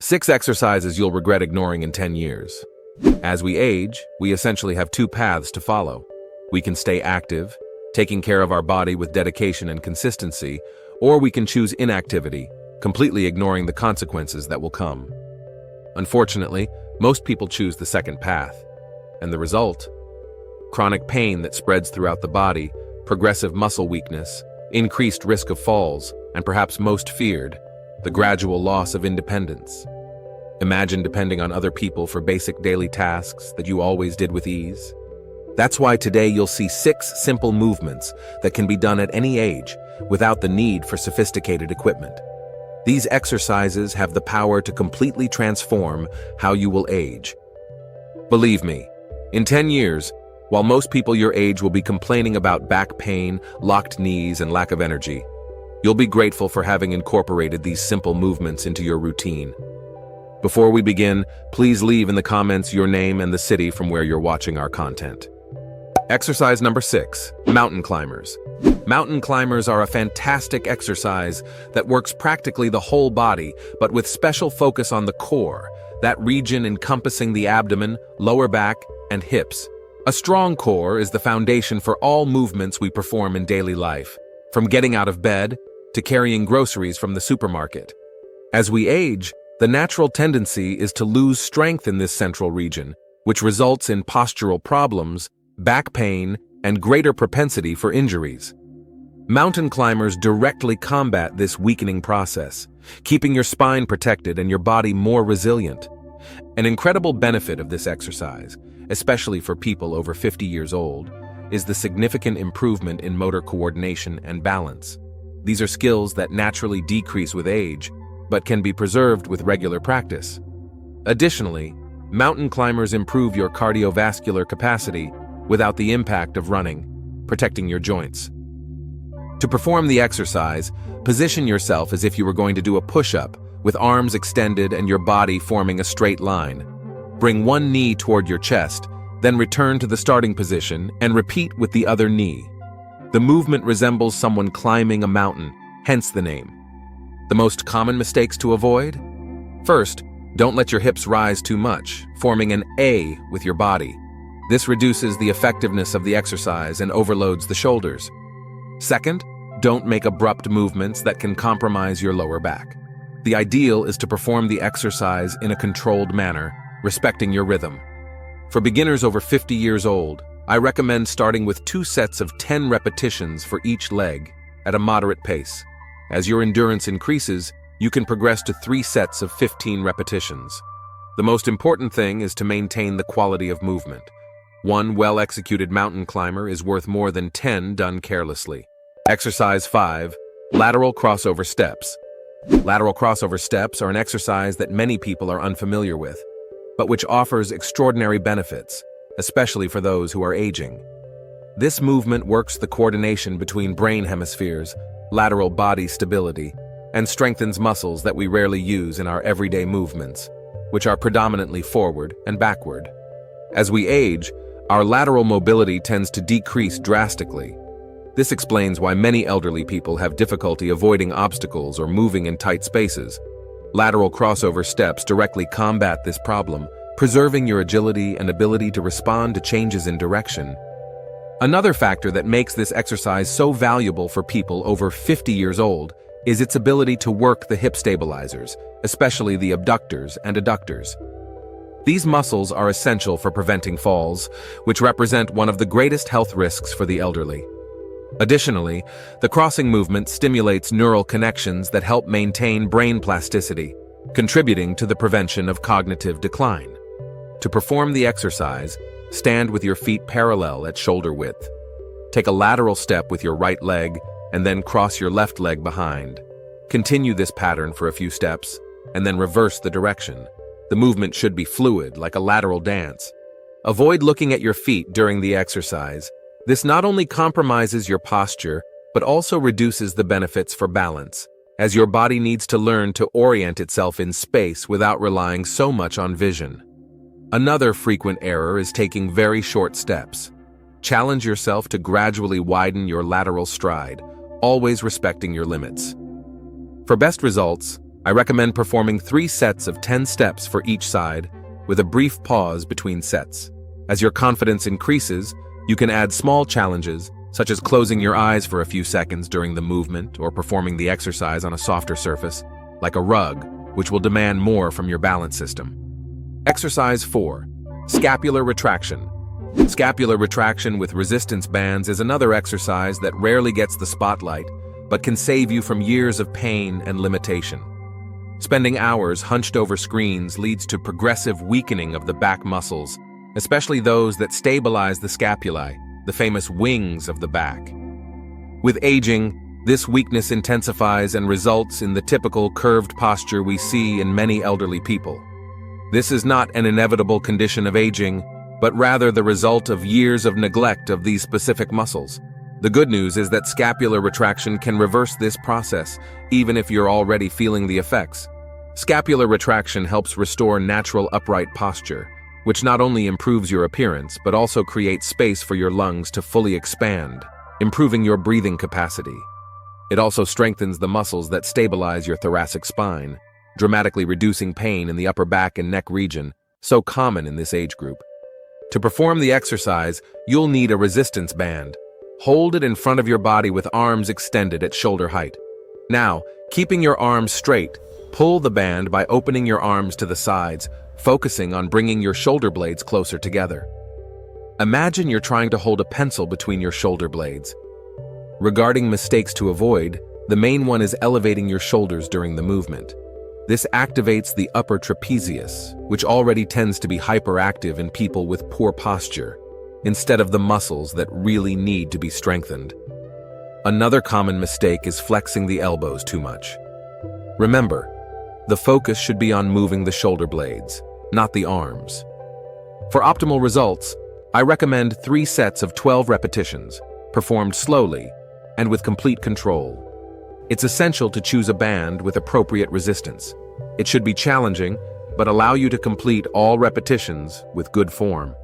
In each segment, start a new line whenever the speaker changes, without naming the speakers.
6 exercises you'll regret ignoring in 10 years. As we age, we essentially have 2 paths to follow. We can stay active, taking care of our body with dedication and consistency, or we can choose inactivity, completely ignoring the consequences that will come. Unfortunately, most people choose the second path. And the result? Chronic pain that spreads throughout the body, progressive muscle weakness, increased risk of falls, and perhaps most feared, the gradual loss of independence. Imagine depending on other people for basic daily tasks that you always did with ease. That's why today you'll see 6 simple movements that can be done at any age without the need for sophisticated equipment. These exercises have the power to completely transform how you will age. Believe me, in 10 years, while most people your age will be complaining about back pain, locked knees, and lack of energy, you'll be grateful for having incorporated these simple movements into your routine. Before we begin, please leave in the comments your name and the city from where you're watching our content. Exercise number 6, mountain climbers. Mountain climbers are a fantastic exercise that works practically the whole body, but with special focus on the core, that region encompassing the abdomen, lower back, and hips. A strong core is the foundation for all movements we perform in daily life, from getting out of bed to carrying groceries from the supermarket. As we age, the natural tendency is to lose strength in this central region, which results in postural problems, back pain, and greater propensity for injuries. Mountain climbers directly combat this weakening process, keeping your spine protected and your body more resilient. An incredible benefit of this exercise, especially for people over 50 years old, is the significant improvement in motor coordination and balance. These are skills that naturally decrease with age, but can be preserved with regular practice. Additionally, mountain climbers improve your cardiovascular capacity without the impact of running, protecting your joints. To perform the exercise, position yourself as if you were going to do a push-up, with arms extended and your body forming a straight line. Bring one knee toward your chest, then return to the starting position and repeat with the other knee. The movement resembles someone climbing a mountain, hence the name. The most common mistakes to avoid? First, don't let your hips rise too much, forming an A with your body. This reduces the effectiveness of the exercise and overloads the shoulders. Second, don't make abrupt movements that can compromise your lower back. The ideal is to perform the exercise in a controlled manner, respecting your rhythm. For beginners over 50 years old, I recommend starting with 2 sets of 10 repetitions for each leg at a moderate pace. As your endurance increases, you can progress to 3 sets of 15 repetitions. The most important thing is to maintain the quality of movement. One well-executed mountain climber is worth more than 10 done carelessly. Exercise 5, lateral crossover steps. Lateral crossover steps are an exercise that many people are unfamiliar with, but which offers extraordinary benefits, especially for those who are aging. This movement works the coordination between brain hemispheres, lateral body stability, and strengthens muscles that we rarely use in our everyday movements, which are predominantly forward and backward. As we age, our lateral mobility tends to decrease drastically. This explains why many elderly people have difficulty avoiding obstacles or moving in tight spaces. Lateral crossover steps directly combat this problem, preserving your agility and ability to respond to changes in direction. Another factor that makes this exercise so valuable for people over 50 years old is its ability to work the hip stabilizers, especially the abductors and adductors. These muscles are essential for preventing falls, which represent one of the greatest health risks for the elderly. Additionally, the crossing movement stimulates neural connections that help maintain brain plasticity, contributing to the prevention of cognitive decline. To perform the exercise, stand with your feet parallel at shoulder width. Take a lateral step with your right leg and then cross your left leg behind. Continue this pattern for a few steps and then reverse the direction. The movement should be fluid, like a lateral dance. Avoid looking at your feet during the exercise. This not only compromises your posture, but also reduces the benefits for balance, as your body needs to learn to orient itself in space without relying so much on vision. Another frequent error is taking very short steps. Challenge yourself to gradually widen your lateral stride, always respecting your limits. For best results, I recommend performing 3 sets of 10 steps for each side, with a brief pause between sets. As your confidence increases, you can add small challenges, such as closing your eyes for a few seconds during the movement or performing the exercise on a softer surface, like a rug, which will demand more from your balance system. Exercise 4. Scapular Retraction. Scapular retraction with resistance bands is another exercise that rarely gets the spotlight, but can save you from years of pain and limitation. Spending hours hunched over screens leads to progressive weakening of the back muscles, especially those that stabilize the scapulae, the famous wings of the back. With aging, this weakness intensifies and results in the typical curved posture we see in many elderly people. This is not an inevitable condition of aging, but rather the result of years of neglect of these specific muscles. The good news is that scapular retraction can reverse this process, even if you're already feeling the effects. Scapular retraction helps restore natural upright posture, which not only improves your appearance, but also creates space for your lungs to fully expand, improving your breathing capacity. It also strengthens the muscles that stabilize your thoracic spine, dramatically reducing pain in the upper back and neck region, so common in this age group. To perform the exercise, you'll need a resistance band. Hold it in front of your body with arms extended at shoulder height. Now, keeping your arms straight, pull the band by opening your arms to the sides, focusing on bringing your shoulder blades closer together. Imagine you're trying to hold a pencil between your shoulder blades. Regarding mistakes to avoid, the main one is elevating your shoulders during the movement. This activates the upper trapezius, which already tends to be hyperactive in people with poor posture, instead of the muscles that really need to be strengthened. Another common mistake is flexing the elbows too much. Remember, the focus should be on moving the shoulder blades, not the arms. For optimal results, I recommend 3 sets of 12 repetitions, performed slowly and with complete control. It's essential to choose a band with appropriate resistance. It should be challenging, but allow you to complete all repetitions with good form.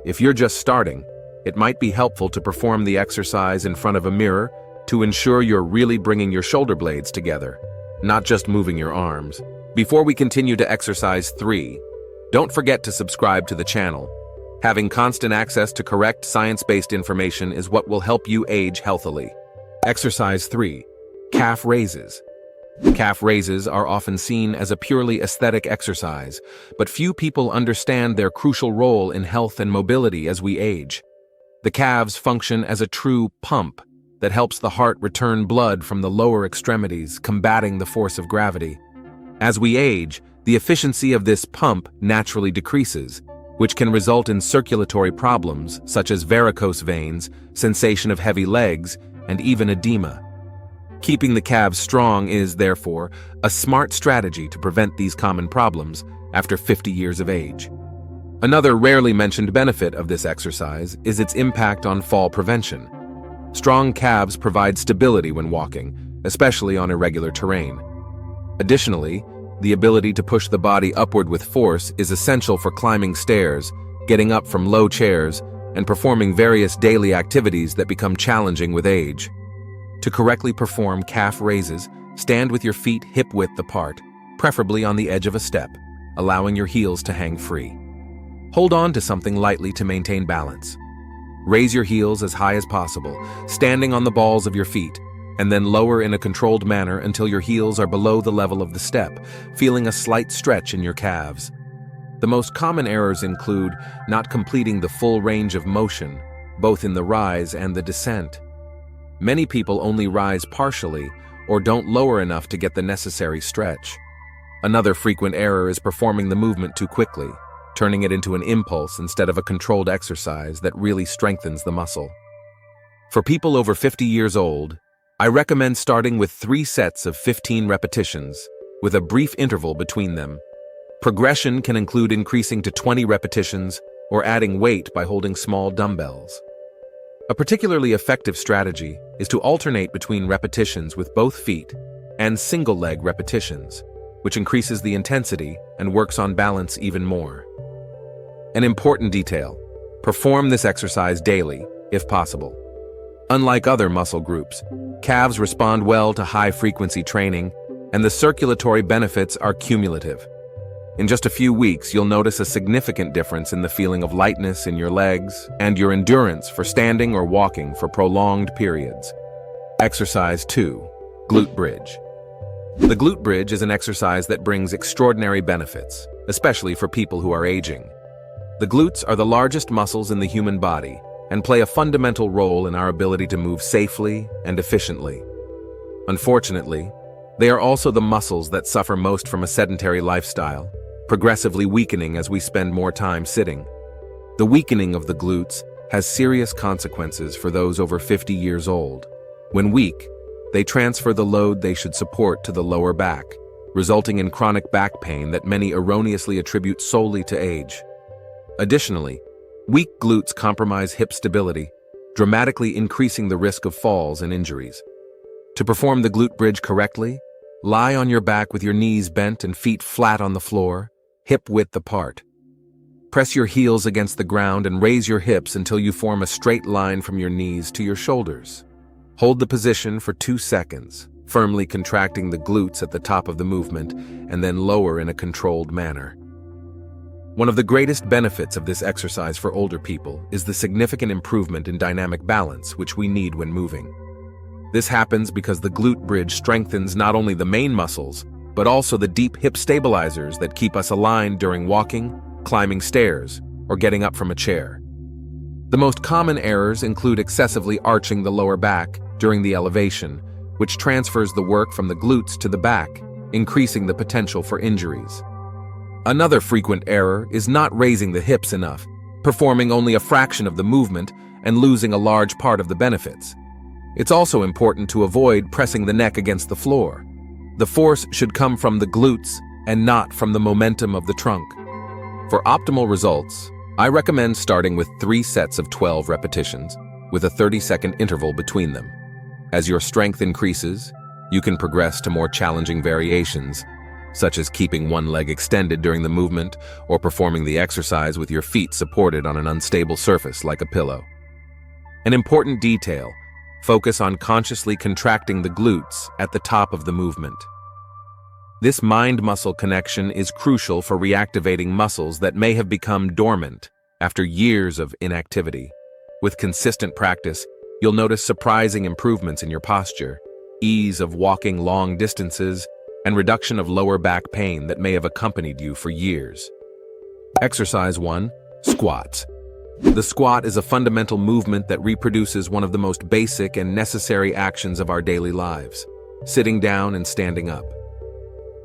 If you're just starting, it might be helpful to perform the exercise in front of a mirror to ensure you're really bringing your shoulder blades together, not just moving your arms. Before we continue to exercise 3, don't forget to subscribe to the channel. Having constant access to correct science-based information is what will help you age healthily. Exercise 3. Calf raises. Calf raises are often seen as a purely aesthetic exercise, but few people understand their crucial role in health and mobility as we age. The calves function as a true pump that helps the heart return blood from the lower extremities, combating the force of gravity. As we age, the efficiency of this pump naturally decreases, which can result in circulatory problems such as varicose veins, sensation of heavy legs, and even edema. Keeping the calves strong is, therefore, a smart strategy to prevent these common problems after 50 years of age. Another rarely mentioned benefit of this exercise is its impact on fall prevention. Strong calves provide stability when walking, especially on irregular terrain. Additionally, the ability to push the body upward with force is essential for climbing stairs, getting up from low chairs, and performing various daily activities that become challenging with age. To correctly perform calf raises, stand with your feet hip-width apart, preferably on the edge of a step, allowing your heels to hang free. Hold on to something lightly to maintain balance. Raise your heels as high as possible, standing on the balls of your feet, and then lower in a controlled manner until your heels are below the level of the step, feeling a slight stretch in your calves. The most common errors include not completing the full range of motion, both in the rise and the descent. Many people only rise partially or don't lower enough to get the necessary stretch. Another frequent error is performing the movement too quickly, turning it into an impulse instead of a controlled exercise that really strengthens the muscle. For people over 50 years old, I recommend starting with 3 sets of 15 repetitions, with a brief interval between them. Progression can include increasing to 20 repetitions or adding weight by holding small dumbbells. A particularly effective strategy is to alternate between repetitions with both feet and single-leg repetitions, which increases the intensity and works on balance even more. An important detail: perform this exercise daily, if possible. Unlike other muscle groups, calves respond well to high-frequency training, and the circulatory benefits are cumulative. In just a few weeks, you'll notice a significant difference in the feeling of lightness in your legs and your endurance for standing or walking for prolonged periods. Exercise 2. Glute Bridge. The glute bridge is an exercise that brings extraordinary benefits, especially for people who are aging. The glutes are the largest muscles in the human body and play a fundamental role in our ability to move safely and efficiently. Unfortunately, they are also the muscles that suffer most from a sedentary lifestyle, progressively weakening as we spend more time sitting. The weakening of the glutes has serious consequences for those over 50 years old. When weak, they transfer the load they should support to the lower back, resulting in chronic back pain that many erroneously attribute solely to age. Additionally, weak glutes compromise hip stability, dramatically increasing the risk of falls and injuries. To perform the glute bridge correctly, lie on your back with your knees bent and feet flat on the floor, hip width apart. Press your heels against the ground and raise your hips until you form a straight line from your knees to your shoulders. Hold the position for 2 seconds, firmly contracting the glutes at the top of the movement, and then lower in a controlled manner. One of the greatest benefits of this exercise for older people is the significant improvement in dynamic balance which we need when moving. This happens because the glute bridge strengthens not only the main muscles, but also the deep hip stabilizers that keep us aligned during walking, climbing stairs, or getting up from a chair. The most common errors include excessively arching the lower back during the elevation, which transfers the work from the glutes to the back, increasing the potential for injuries. Another frequent error is not raising the hips enough, performing only a fraction of the movement and losing a large part of the benefits. It's also important to avoid pressing the neck against the floor. The force should come from the glutes and not from the momentum of the trunk. For optimal results, I recommend starting with 3 sets of 12 repetitions, with a 30-second interval between them. As your strength increases, you can progress to more challenging variations, such as keeping one leg extended during the movement or performing the exercise with your feet supported on an unstable surface like a pillow. An important detail: focus on consciously contracting the glutes at the top of the movement. This mind-muscle connection is crucial for reactivating muscles that may have become dormant after years of inactivity. With consistent practice, you'll notice surprising improvements in your posture, ease of walking long distances, and reduction of lower back pain that may have accompanied you for years. Exercise 1. Squats. The squat is a fundamental movement that reproduces one of the most basic and necessary actions of our daily lives: sitting down and standing up.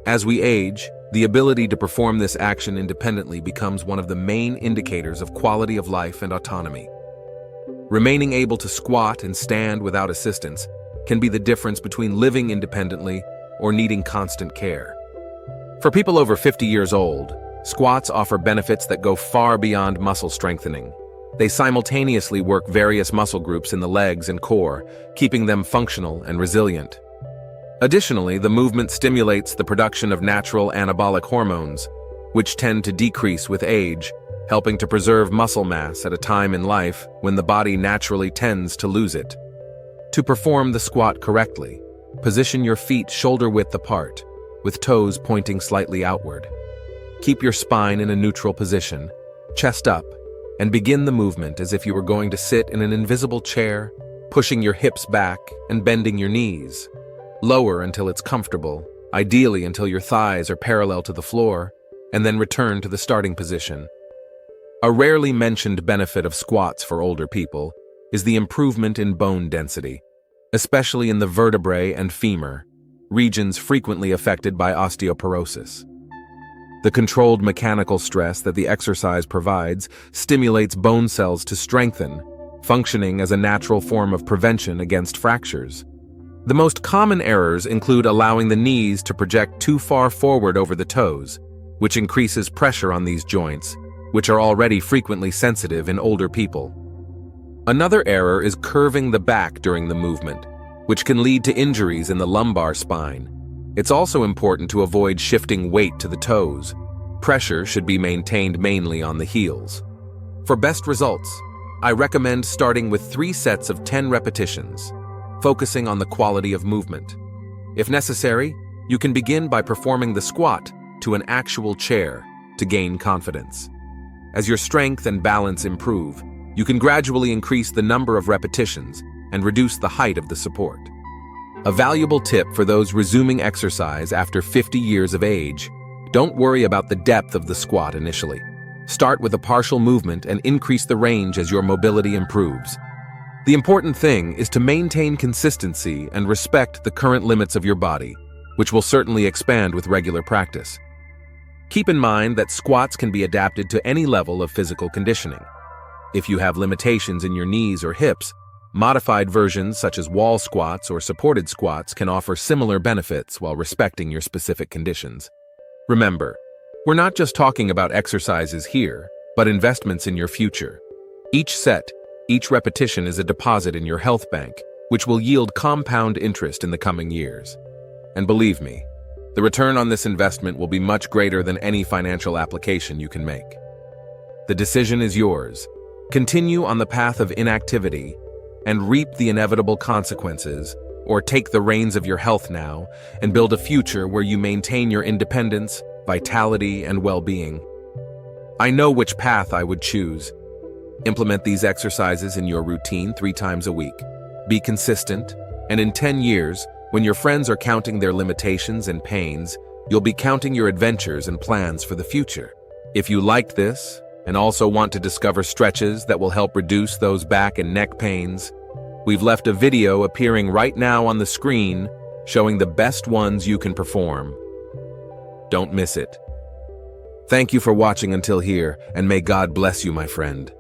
As we age, the ability to perform this action independently becomes one of the main indicators of quality of life and autonomy. Remaining able to squat and stand without assistance can be the difference between living independently or needing constant care. For people over 50 years old, squats offer benefits that go far beyond muscle strengthening. They simultaneously work various muscle groups in the legs and core, keeping them functional and resilient. Additionally, the movement stimulates the production of natural anabolic hormones, which tend to decrease with age, helping to preserve muscle mass at a time in life when the body naturally tends to lose it. To perform the squat correctly, position your feet shoulder-width apart, with toes pointing slightly outward. Keep your spine in a neutral position, chest up, and begin the movement as if you were going to sit in an invisible chair, pushing your hips back and bending your knees. Lower until it's comfortable, ideally until your thighs are parallel to the floor, and then return to the starting position. A rarely mentioned benefit of squats for older people is the improvement in bone density, especially in the vertebrae and femur, regions frequently affected by osteoporosis. The controlled mechanical stress that the exercise provides stimulates bone cells to strengthen, functioning as a natural form of prevention against fractures. The most common errors include allowing the knees to project too far forward over the toes, which increases pressure on these joints, which are already frequently sensitive in older people. Another error is curving the back during the movement, which can lead to injuries in the lumbar spine. It's also important to avoid shifting weight to the toes. Pressure should be maintained mainly on the heels. For best results, I recommend starting with 3 sets of 10 repetitions, focusing on the quality of movement. If necessary, You can begin by performing the squat to an actual chair to gain confidence. As your strength and balance improve, you can gradually increase the number of repetitions and reduce the height of the support. A valuable tip for those resuming exercise after 50 years of age: don't worry about the depth of the squat initially. Start with a partial movement and increase the range as your mobility improves. The important thing is to maintain consistency and respect the current limits of your body, which will certainly expand with regular practice. Keep in mind that squats can be adapted to any level of physical conditioning. If you have limitations in your knees or hips, modified versions such as wall squats or supported squats can offer similar benefits while respecting your specific conditions. Remember, we're not just talking about exercises here, but investments in your future. Each set, each repetition is a deposit in your health bank, which will yield compound interest in the coming years. And believe me, the return on this investment will be much greater than any financial application you can make. The decision is yours. Continue on the path of inactivity and reap the inevitable consequences, or take the reins of your health now and build a future where you maintain your independence, vitality, and well-being. I know which path I would choose. Implement these exercises in your routine 3 times a week. Be consistent, and in 10 years, when your friends are counting their limitations and pains, you'll be counting your adventures and plans for the future. If you liked this, and also want to discover stretches that will help reduce those back and neck pains, we've left a video appearing right now on the screen showing the best ones you can perform. Don't miss it. Thank you for watching until here, and may God bless you, my friend.